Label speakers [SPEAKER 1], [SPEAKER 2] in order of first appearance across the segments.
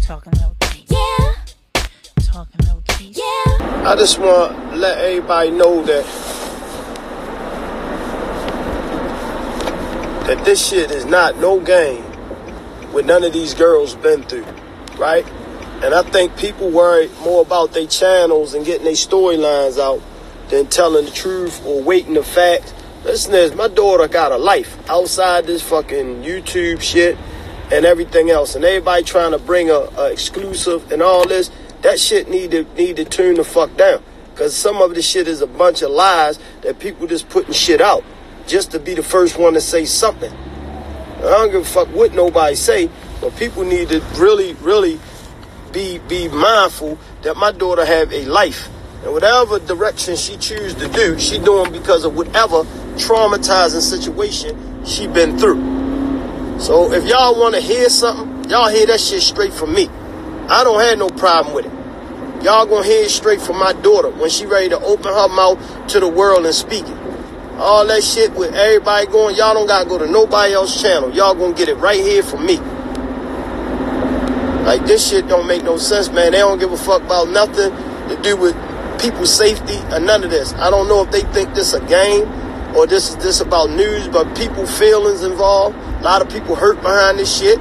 [SPEAKER 1] TalkinLoudWithKeish. Yeah. TalkinLoudWithKeish. Yeah.
[SPEAKER 2] I just want to let everybody know that this shit is not no game what none of these girls been through, right? And I think people worry more about their channels and getting their storylines out than telling the truth or waiting the facts. Listen to this, my daughter got a life outside this fucking YouTube shit and everything else. And everybody trying to bring a exclusive and all this, that shit need to tune the fuck down. Because some of this shit is a bunch of lies that people just putting shit out just to be the first one to say something. I don't give a fuck what nobody say, but people need to really, really be mindful that my daughter have a life. And whatever direction she choose to do, she doing because of whatever traumatizing situation she been through. So if y'all want to hear something, y'all hear that shit straight from me. I don't have no problem with it. Y'all gonna hear it straight from my daughter when she ready to open her mouth to the world and speak it. All that shit with everybody going, y'all don't gotta go to nobody else's channel. Y'all gonna get it right here from me. Like, this shit don't make no sense, man. They don't give a fuck about nothing to do with people's safety or none of this. I don't know if they think this a game or this about news, but people feelings involved. A lot of people hurt behind this shit.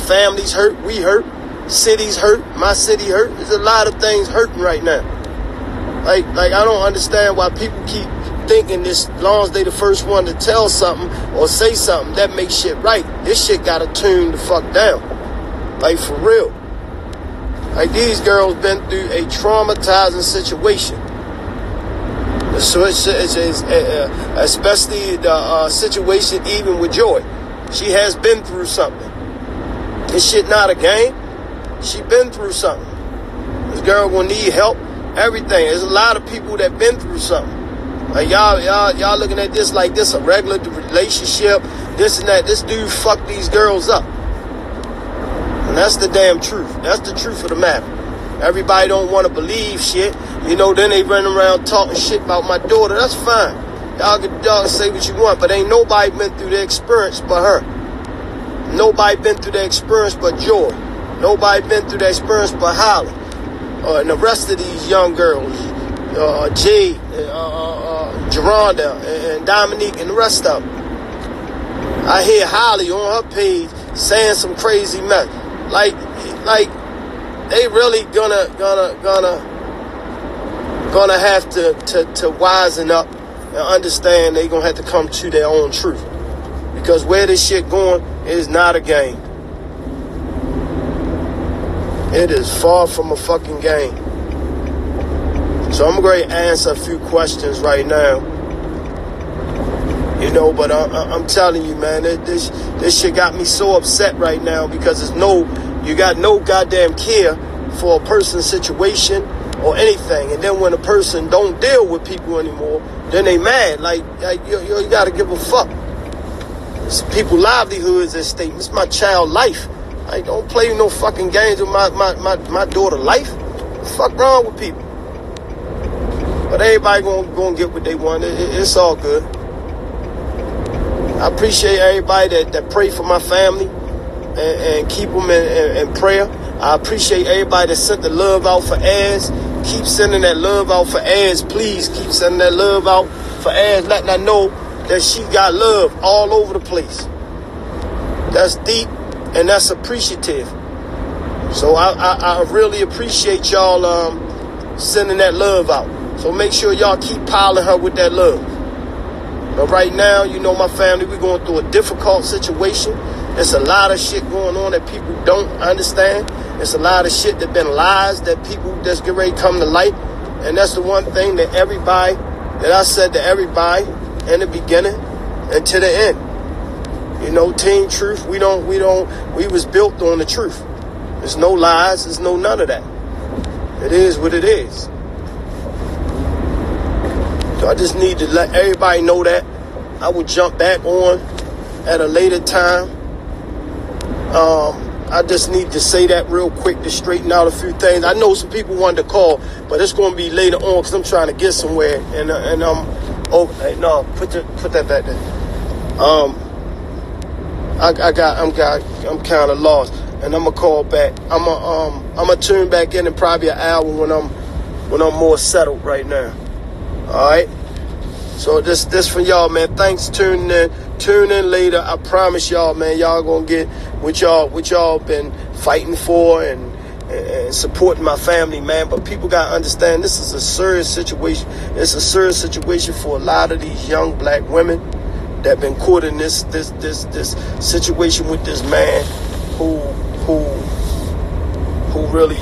[SPEAKER 2] Families hurt, we hurt, cities hurt, my city hurt. There's a lot of things hurting right now. Like I don't understand why people keep thinking this, as long as they the first one to tell something or say something, that makes shit right. This shit gotta tune the fuck down. Like, for real. Like, these girls been through a traumatizing situation. So it's especially the situation even with Joy. She has been through something. This shit not a game. She been through something. This girl gonna need help. Everything. There's a lot of people that been through something. Like, y'all looking at this like this a regular relationship, this and that. This dude fucked these girls up. And that's the damn truth. That's the truth of the matter. Everybody don't want to believe shit. You know, then they run around talking shit about my daughter. That's fine. Y'all can say what you want, but ain't nobody been through the experience but her. Nobody been through the experience but Joy. Nobody been through the experience but Holly. And the rest of these young girls. Jade, Geronda, and Dominique, and the rest of them. I hear Holly on her page saying some crazy mess. Like they really gonna have to wisen up and understand they gonna have to come to their own truth. Because where this shit going is not a game. It is far from a fucking game. So I'm going to answer a few questions right now. You know, but I'm telling you, man, this shit got me so upset right now because you got no goddamn care for a person's situation or anything. And then when a person don't deal with people anymore, then they mad. Like you got to give a fuck. It's people's livelihoods at stake. It's my child life. Like, don't play no fucking games with my daughter's life. What the fuck wrong with people? But everybody gonna get what they want. It's all good. I appreciate everybody that pray for my family and keep them in prayer. I appreciate everybody that sent the love out for Az. Keep sending that love out for Az. Please keep sending that love out for Az. Letting her know that she got love all over the place. That's deep and that's appreciative. So I really appreciate y'all sending that love out. So make sure y'all keep piling her with that love. But right now, you know, my family, we're going through a difficult situation. There's a lot of shit going on that people don't understand. There's a lot of shit that been lies that people that's getting ready to come to light. And that's the one thing that I said to everybody in the beginning and to the end. You know, Team Truth, we was built on the truth. There's no lies, there's no none of that. It is what it is. So I just need to let everybody know that. I will jump back on at a later time. I just need to say that real quick to straighten out a few things. I know some people wanted to call, but it's going to be later on because I'm trying to get somewhere. And no, put that back there. I'm kind of lost. and I'm gonna call back. I'm gonna tune back in probably an hour when I'm more settled right now. All right. So this for y'all, man. Thanks for tuning in. Tune in later. I promise y'all, man. Y'all gonna get what y'all been fighting for and supporting my family, man. But people gotta understand this is a serious situation. It's a serious situation for a lot of these young black women that been caught in this situation with this man who really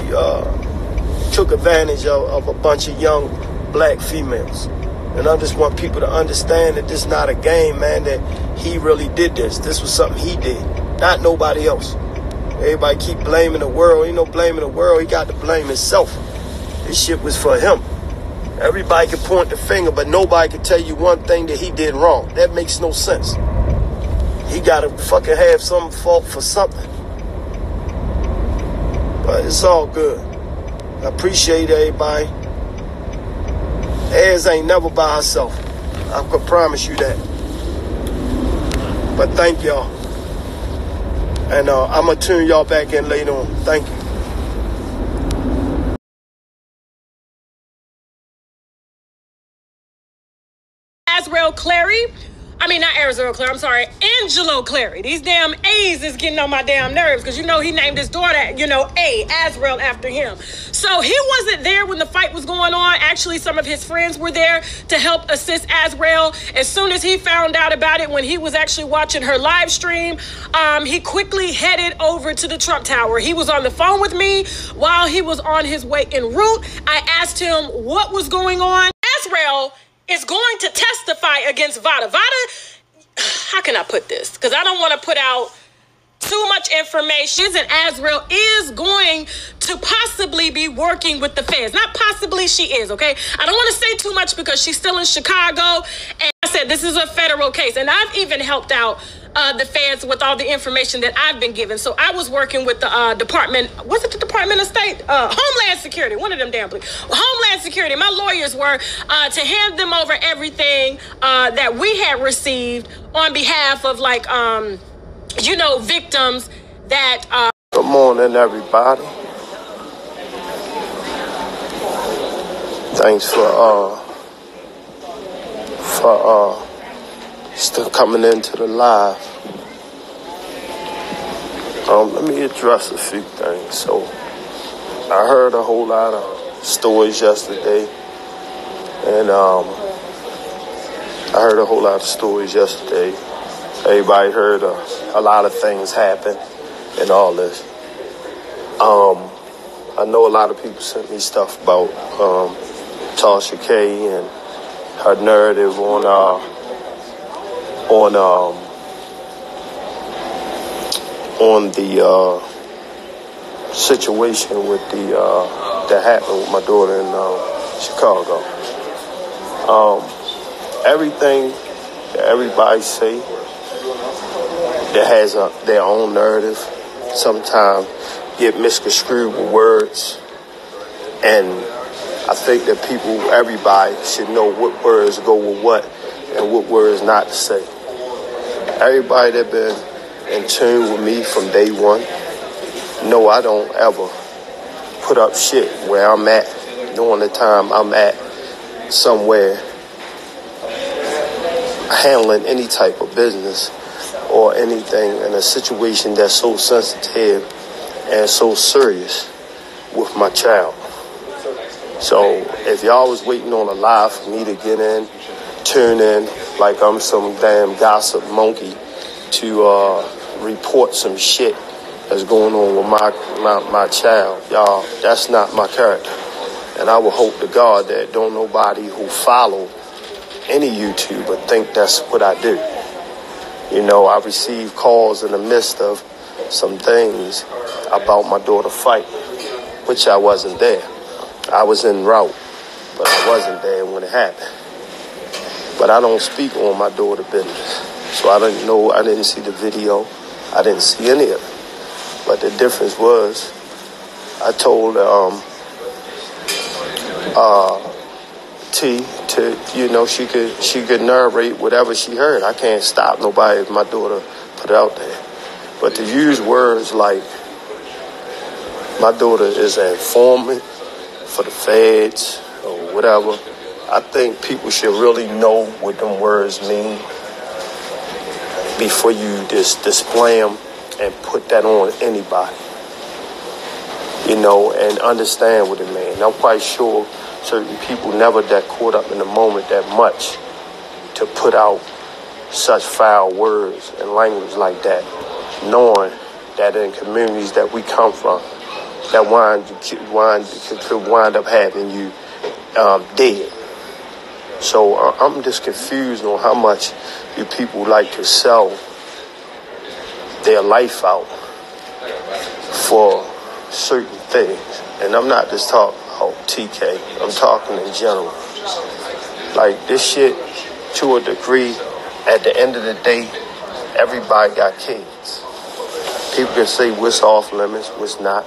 [SPEAKER 2] took advantage of a bunch of young black females. And I just want people to understand that this is not a game, man, that he really did this. This was something he did, not nobody else. Everybody keep blaming the world. Ain't no blaming the world. He got to blame himself. This shit was for him. Everybody can point the finger, but nobody can tell you one thing that he did wrong. That makes no sense. He got to fucking have some fault for something. But it's all good. I appreciate everybody. Az ain't never by herself. I can promise you that. But thank y'all. And I'm going to tune y'all back in later on. Thank you.
[SPEAKER 3] Azriel Clary. I mean, not Azriel Clary, I'm sorry, Angelo Clary. These damn A's is getting on my damn nerves because, you know, he named his daughter, Azriel after him. So he wasn't there when the fight was going on. Actually, some of his friends were there to help assist Azriel. As soon as he found out about it, when he was actually watching her live stream, he quickly headed over to the Trump Tower. He was on the phone with me while he was on his way en route. I asked him what was going on. Azriel is going to testify against Vada. Vada, how can I put this? Because I don't want to put out too much information. And Azriel is going to possibly be working with the feds. Not possibly, she is, okay? I don't want to say too much because she's still in Chicago. And I said, this is a federal case. And I've even helped out the feds with all the information that I've been given. So I was working with the Department, was it the Department of State? Homeland Security, one of them damn places. Homeland Security, my lawyers were to hand them over everything that we had received on behalf of victims that...
[SPEAKER 2] Good morning, everybody. Thanks for still coming into the live. Let me address a few things. So, I heard a whole lot of stories yesterday, and Everybody heard a lot of things happen and all this. I know a lot of people sent me stuff about Tasha K and her narrative on the situation with that happened with my daughter in Chicago. Everything that everybody say that has their own narrative sometimes get misconstrued with words, and I think that everybody should know what words go with what and what words not to say. Everybody that been in tune with me from day one know I don't ever put up shit where I'm at during the time I'm at somewhere handling any type of business or anything in a situation that's so sensitive and so serious with my child. So if y'all was waiting on a live for me to get in, tune in like I'm some damn gossip monkey to report some shit that's going on with my child, y'all, that's not my character. And I will hope to God that don't nobody who follow any YouTuber think that's what I do. You know, I received calls in the midst of some things about my daughter fight, which I wasn't there. I was en route, but I wasn't there when it happened. But I don't speak on my daughter's business. So I didn't know, I didn't see the video. I didn't see any of it. But the difference was, I told T to, you know, she could narrate whatever she heard. I can't stop nobody if my daughter put it out there. But to use words like my daughter is an informant for the feds or whatever. I think people should really know what them words mean before you just display them and put that on anybody. You know, and understand what it means. I'm quite sure certain people never that caught up in the moment that much to put out such foul words and language like that, knowing that in communities that we come from, that could wind up having you dead. So I'm just confused on how much you people like to sell their life out for certain things. And I'm not just talking about TK, I'm talking in general. Like this shit, to a degree, at the end of the day, everybody got kids. People can say what's off limits, what's not.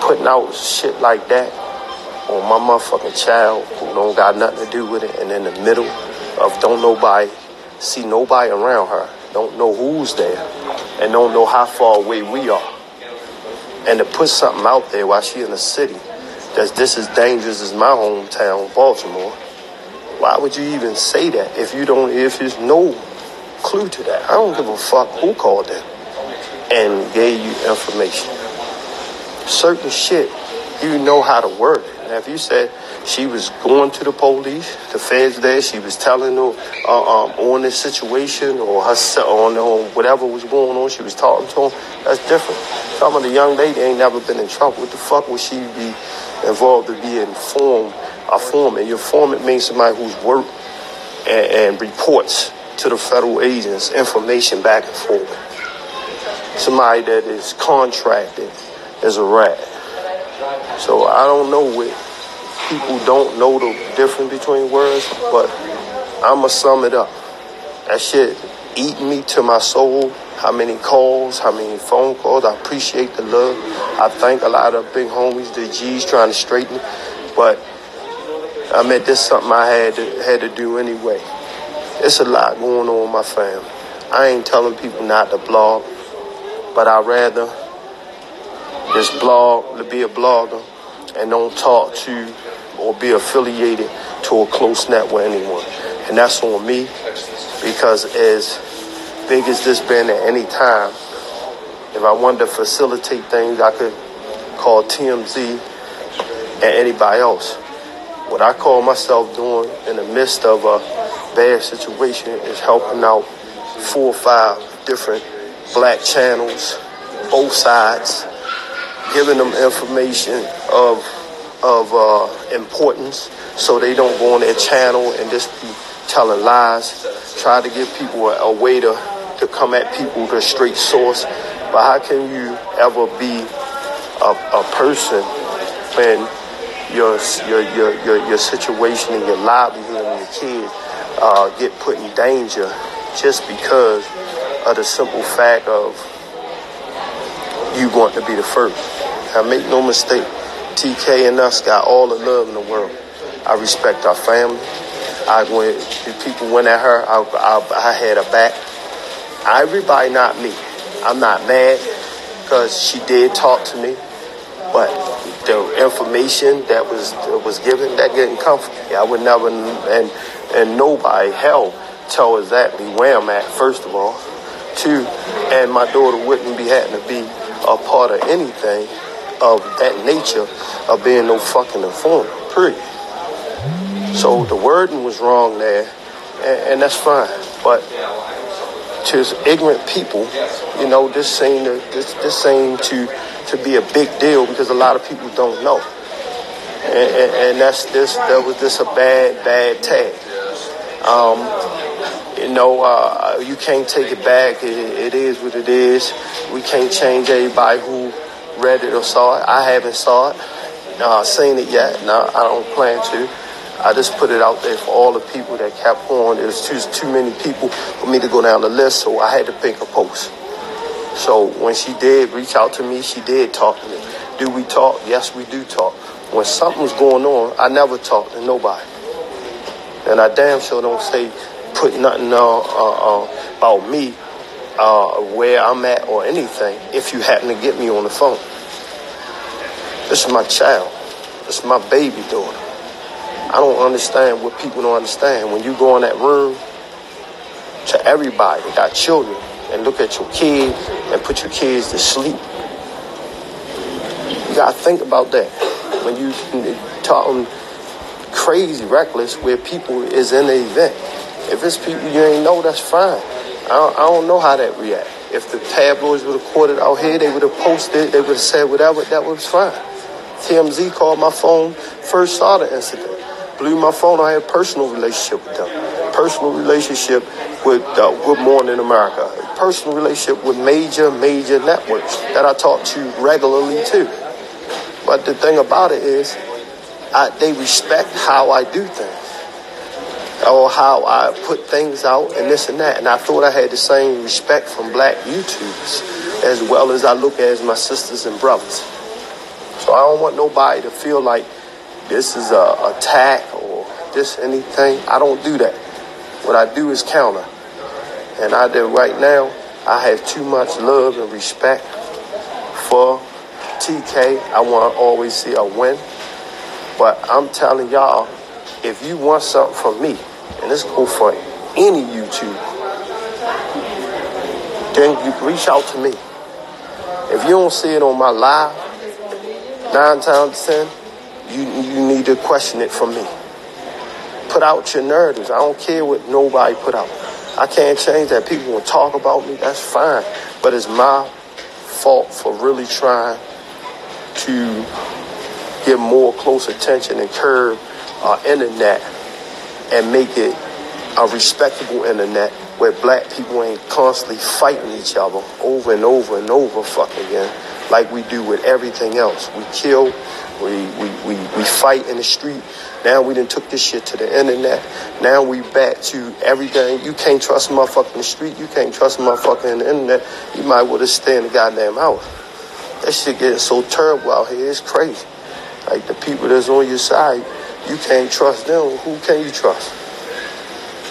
[SPEAKER 2] Putting out shit like that on my motherfucking child who don't got nothing to do with it, and in the middle of don't nobody see nobody around her, don't know who's there, and don't know how far away we are. And to put something out there while she in the city that's just as dangerous as my hometown, Baltimore, why would you even say that if there's no clue to that? I don't give a fuck who called them and gave you information. Certain shit, you know how to word it. Now, if you said she was going to the police, the feds there, she was telling them on this situation or her on whatever was going on, she was talking to them, that's different. Some of the young lady ain't never been in trouble. What the fuck would she be involved to be informed? A foreman. Your foreman means somebody who's worked and reports to the federal agents information back and forth. Somebody that is contracted as a rat. So I don't know what people don't know the difference between words, but I'ma sum it up. That shit eating me to my soul. How many calls, how many phone calls. I appreciate the love. I thank a lot of big homies, the G's trying to straighten it. But I mean, this is something I had to do anyway. It's a lot going on in my family. I ain't telling people not to blog, but I'd rather just blog, to be a blogger, and don't talk to or be affiliated to a close net with anyone. And that's on me, because as big as this been at any time, if I wanted to facilitate things, I could call TMZ and anybody else. What I call myself doing in the midst of a bad situation is helping out 4 or 5 different black channels, both sides, giving them information of importance so they don't go on their channel and just be telling lies. Try to give people a way to come at people with a straight source. But how can you ever be a person when your situation and your livelihood and your kids get put in danger just because of the simple fact of you want to be the first? Now, make no mistake, TK and us got all the love in the world. I respect our family. If people went at her, I had her back. Everybody, not me. I'm not mad because she did talk to me, but the information that was given, that didn't come from me. I would never, and nobody, hell, tell exactly where I'm at, first of all. 2, and my daughter wouldn't be having to be a part of anything of that nature of being no fucking informant, period. So the wording was wrong there, and that's fine. But to ignorant people, you know, this seemed to be a big deal because a lot of people don't know. And that was just a bad tag. You can't take it back. It is what it is. We can't change everybody who read it or saw it. I haven't saw it, seen it yet. No, I don't plan to. I just put it out there for all the people that kept on. There's too many people for me to go down the list, so I had to pick a post. So when she did reach out to me, she did talk to me. Do we talk? Yes, we do talk. When something's going on, I never talk to nobody. And I damn sure don't put nothing about me, where I'm at or anything, if you happen to get me on the phone. This is my child. This is my baby daughter. I don't understand what people don't understand. When you go in that room to everybody that got children and look at your kids and put your kids to sleep, you gotta think about that. When you talking crazy, reckless, where people is in the event. If it's people you ain't know, that's fine. I don't know how that react. If the tabloids would have caught it out here, they would have posted, they would have said whatever, that was fine. TMZ called my phone, first saw the incident. Blew my phone, I had a personal relationship with them. Personal relationship with Good Morning America. Personal relationship with major networks that I talk to regularly too. But the thing about it is, they respect how I do things. Or how I put things out and this and that. And I thought I had the same respect from black YouTubers as well as I look at as my sisters and brothers. So I don't want nobody to feel like this is a attack or just anything. I don't do that. What I do is counter. And I do right now, I have too much love and respect for TK. I want to always see a win. But I'm telling y'all, if you want something from me, and this go for any YouTuber, then you reach out to me. If you don't see it on my live, 9 times 10, you need to question it from me. Put out your narratives. I don't care what nobody put out. I can't change that. People will talk about me, that's fine. But it's my fault for really trying to give more close attention and curb our internet and make it a respectable internet where black people ain't constantly fighting each other over and over and over fucking again like we do with everything else. We kill, we fight in the street. Now we done took this shit to the internet. Now we back to everything. You can't trust a motherfucker in the street. You can't trust a motherfucker in the internet. You might well just stay in the goddamn house. That shit getting so terrible out here. It's crazy. Like the people that's on your side, you can't trust them. Who can you trust?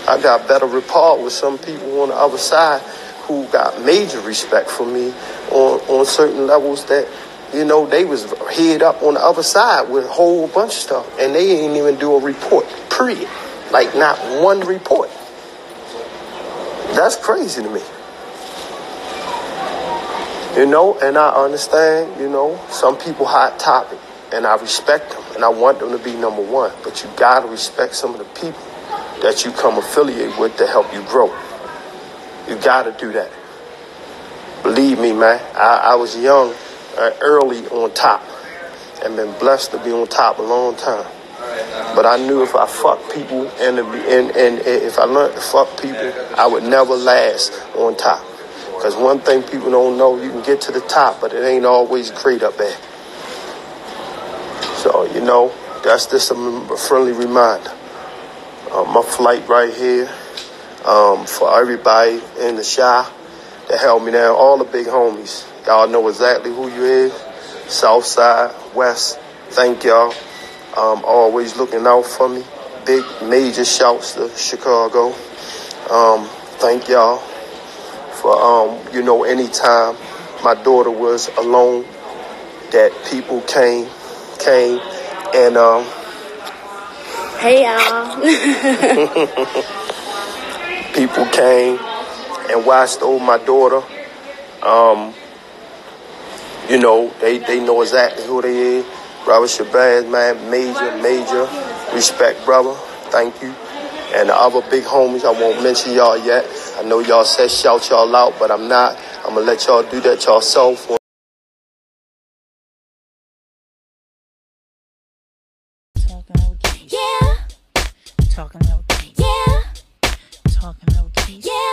[SPEAKER 2] I got better rapport with some people on the other side who got major respect for me on certain levels that, you know, they was head up on the other side with a whole bunch of stuff. And they ain't even do a report, period. Like not one report. That's crazy to me. You know, and I understand, you know, some people hot topic. And I respect them, and I want them to be number one. But you gotta respect some of the people that you come affiliate with to help you grow. You gotta do that. Believe me, man. I was young, early on top, and been blessed to be on top a long time. But I knew if I fuck people and if I learned to fuck people, I would never last on top. Because one thing people don't know, you can get to the top, but it ain't always great up there. So, you know, that's just a friendly reminder. My flight right here, for everybody in the Shy that held me down, all the big homies. Y'all know exactly who you is. South Side, West, thank y'all. Always looking out for me. Big, major shouts to Chicago. Thank y'all for, you know, anytime my daughter was alone, that people came and
[SPEAKER 4] hey y'all.
[SPEAKER 2] People came and watched over my daughter. You know, they know exactly who they is. Brother Shabazz, man, major respect, brother. Thank you. And the other big homies, I won't mention y'all yet. I know y'all said shout y'all out, but I'm not. I'm gonna let y'all do that yourself.
[SPEAKER 1] Yeah. Talking loud. Yeah. Talking loud. Yeah.